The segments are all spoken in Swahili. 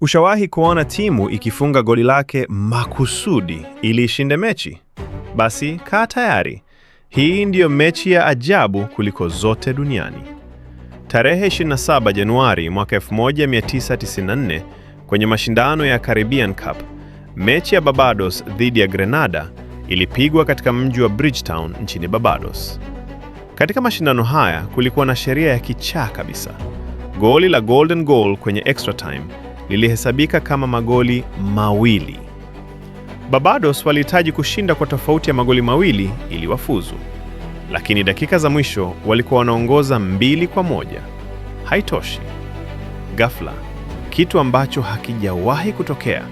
Ushawahi kuona timu ikifunga goli lake makusudi ili ishinde mechi? Basi kaa tayari. Hii ndiyo mechi ya ajabu kuliko zote duniani. Tarehe 27 Januari mwaka 1994 kwenye mashindano ya Caribbean Cup, mechi ya Barbados dhidi ya Grenada ilipigwa katika mji wa Bridgetown nchini Barbados. Katika mashindano haya kulikuwa na sheria ya kichaa kabisa. Goli la golden goal kwenye extra time lilihesabika kama magoli mawili. Barbados walihitaji kushinda kwa tofauti ya magoli mawili ili wafuzu. Lakini dakika za mwisho walikuwa wanaongoza 2-1. Haitoshi. Ghafla, kitu ambacho hakijawahi kutokea,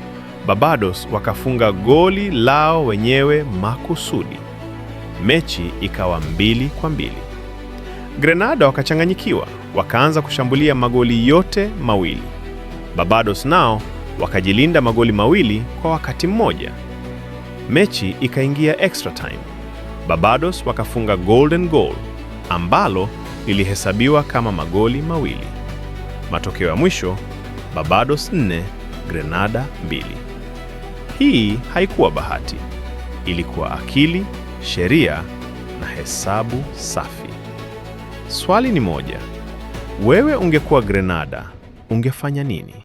Barbados wakafunga goli lao wenyewe makusudi. Mechi ikawa 2-2. Grenada wakachanganyikiwa, wakaanza kushambulia magoli yote mawili. Barbados nao wakajilinda magoli mawili kwa wakati mmoja. Mechi ikaingia extra time. Barbados wakafunga golden goal ambalo lilihesabiwa kama magoli mawili. Matokeo ya mwisho, Barbados 4, Grenada 2. Hii haikuwa bahati. Ilikuwa akili, sheria na hesabu safi. Swali ni moja. Wewe ungekuwa Grenada, ungefanya nini?